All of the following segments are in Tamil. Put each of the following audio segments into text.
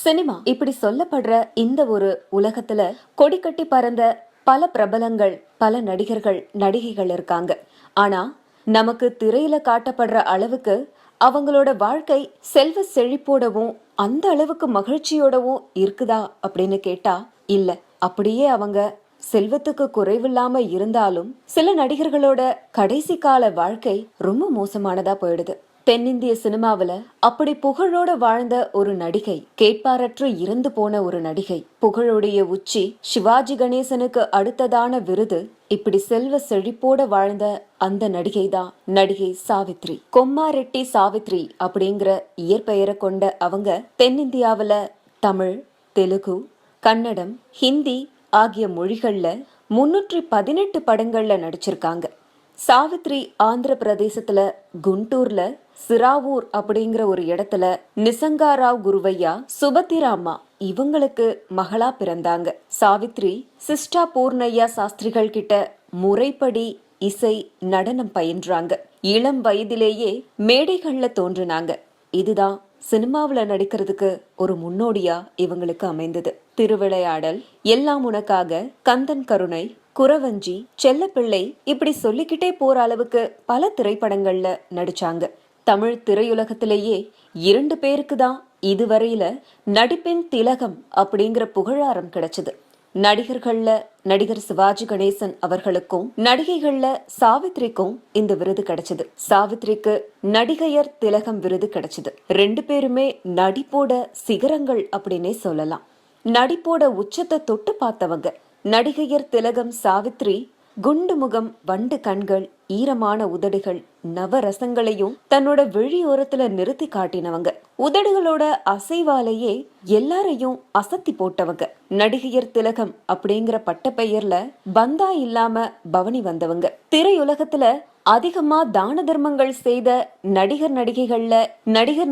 சினிமா இப்படி சொல்லப்படுற இந்த ஒரு உலகத்துல கொடி கட்டி பறந்த பல பிரபலங்கள், பல நடிகர்கள், நடிகைகள் இருக்காங்க. ஆனா நமக்கு திரையில காட்டப்படுற அளவுக்கு அவங்களோட வாழ்க்கை செல்வ செழிப்போடவும் அந்த அளவுக்கு மகிழ்ச்சியோடவும் இருக்குதா அப்படின்னு கேட்டா இல்ல. அப்படியே அவங்க செல்வத்துக்கு குறைவில்லாம இருந்தாலும் சில நடிகர்களோட கடைசி கால வாழ்க்கை ரொம்ப மோசமானதா போயிடுது. தென்னிந்திய சினிமாவில அப்படி புகழோட வாழ்ந்த ஒரு நடிகை, கேட்பாரற்று இறந்து போன ஒரு நடிகை, புகழோடைய உச்சி சிவாஜி கணேசனுக்கு அடுத்ததான விருது. இப்படி செல்வ செழிப்போட வாழ்ந்த அந்த நடிகை தான் நடிகை சாவித்ரி. கொம்மாரெட்டி சாவித்ரி அப்படிங்கிற இயற்பெயரை கொண்ட அவங்க தென்னிந்தியாவில தமிழ், தெலுங்கு, கன்னடம், ஹிந்தி ஆகிய மொழிகள்ல 318 படங்கள்ல நடிச்சிருக்காங்க. சாவித்ரி ஆந்திர பிரதேசத்துல குண்டூர்ல சிராவூர் அப்படிங்கிற ஒரு இடத்துல நிசங்காராவ் குருவையா, சுபத்திராமா இவங்களுக்கு மகளா பிறந்தாங்க. சாவித்ரி சிஸ்டா பூர்ணையா சாஸ்திரிகள் கிட்ட முறைப்படி இசை, நடனம் பயின்றாங்க. இளம் வயதிலேயே மேடைகள்ல தோன்றினாங்க. இதுதான் சினிமாவில நடிக்கிறதுக்கு ஒரு முன்னோடியா இவங்களுக்கு அமைந்தது. திருவிளையாடல், எல்லாம் உனக்காக, கந்தன் கருணை, குறவஞ்சி, செல்லப்பிள்ளை இப்படி சொல்லிக்கிட்டே போற அளவுக்கு பல திரைப்படங்கள்ல நடிச்சாங்க. தமிழ் திரையுலகத்திலேயே 2 பேருக்கு தான் இதுவரையில நடிப்பின் திலகம் அப்படிங்கிற புகழாரம் கிடைச்சது. நடிகர்கள்ல நடிகர் சிவாஜி கணேசன் அவர்களுக்கும், நடிகைகள்ல சாவித்ரிக்கும் இந்த விருது கிடைச்சது. சாவித்ரிக்கு நடிகையர் திலகம் விருது கிடைச்சது. 2 பேருமே நடிப்போட சிகரங்கள் அப்படின்னே சொல்லலாம். நடிப்போட உச்சத்தை தொட்டு பார்த்தவங்க. நடிகையர் திலகம் சாவித்ரி குண்டு முகம், வண்டு கண்கள், ஈரமான உதடுகள், நவரசங்களையும் தன்னோட விழியோரத்துல நிறுத்தி காட்டினவங்க. உதடுகளோட அசைவாலேயே எல்லாரையும் அசத்தி போட்டவங்க. நடிகையர் திலகம் அப்படிங்கிற பட்ட பெயர்ல பந்தா இல்லாம பவனி வந்தவங்க. திரையுலகத்துல அதிகமா தான தர்மங்கள் செய்த நடிகர்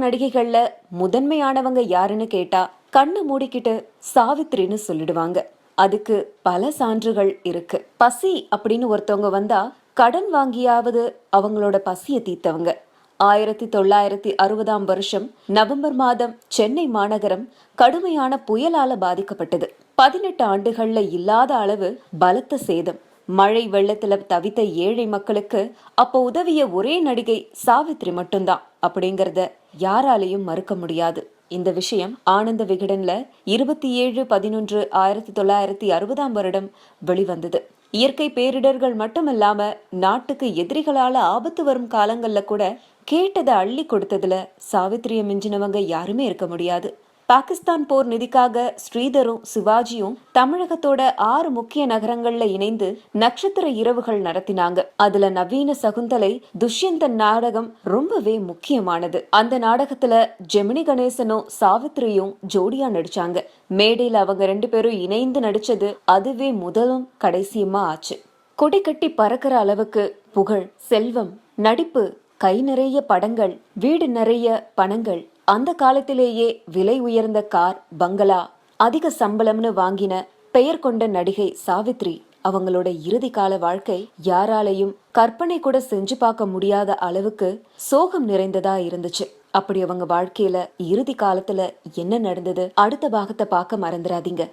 நடிகைகள்ல முதன்மையானவங்க யாருன்னு கேட்டா கண்ணை மூடிக்கிட்டு சாவித்ரின்னு சொல்லிடுவாங்க. அதுக்கு பல சான்றுகள் இருக்கு. பசி அப்படின்னு ஒருத்தவங்க வந்தா கடன் வாங்கியாவது அவங்களோட பசியை தீர்த்தவங்க. 1960ஆம் வருஷம் நவம்பர் மாதம் சென்னை மாநகரம் கடுமையான புயலால பாதிக்கப்பட்டது. 18 ஆண்டுகள்ல இல்லாத அளவு பலத்த சேதம். மழை வெள்ளத்துல தவித்த ஏழை மக்களுக்கு அப்போ உதவிய ஒரே நடிகை சாவித்ரி மட்டும்தான் அப்படிங்கறத யாராலையும் மறுக்க முடியாது. இந்த விஷயம் ஆனந்த விகடன்ல 27/11/1960ஆம் வருடம் வெளிவந்தது. இயற்கை பேரிடர்கள் மட்டுமல்லாம நாட்டுக்கு எதிரிகளால ஆபத்து வரும் காலங்கள்ல கூட கேட்டதை அள்ளி கொடுத்ததுல சாவித்ரியை மிஞ்சினவங்க யாருமே இருக்க முடியாது. பாகிஸ்தான் போர் நிதிக்காக ஸ்ரீதரும் சிவாஜியும் தமிழகத்தோட 6 முக்கிய நகரங்கள்ல இணைந்து நட்சத்திர இரவுகள் நடத்தினாங்க. அதுல நவீன சகுந்தலை, துஷ்யந்தன் நாடகம் ரொம்பவே முக்கியமானது. அந்த நாடகத்துல ஜெமினி கணேசனும் சாவித்ரியும் ஜோடியா நடிச்சாங்க. மேடையில அவங்க 2 பேரும் இணைந்து நடிச்சது அதுவே முதலும் கடைசியுமா ஆச்சு. கொடி கட்டி பறக்கிற அளவுக்கு புகழ், செல்வம், நடிப்பு, கை நிறைய படங்கள், வீடு நிறைய பணங்கள், அந்த காலத்திலேயே விலை உயர்ந்த கார், பங்களா, அதிக சம்பளம்னு வாங்கின பெயர் கொண்ட நடிகை சாவித்ரி அவங்களோட இறுதி கால வாழ்க்கை யாராலையும் கற்பனை கூட செஞ்சு பார்க்க முடியாத அளவுக்கு சோகம் நிறைந்ததா இருந்துச்சு. அப்படி அவங்க வாழ்க்கையில இறுதி காலத்துல என்ன நடந்தது, அடுத்த பாகத்தை பார்க்க மறந்துடாதீங்க.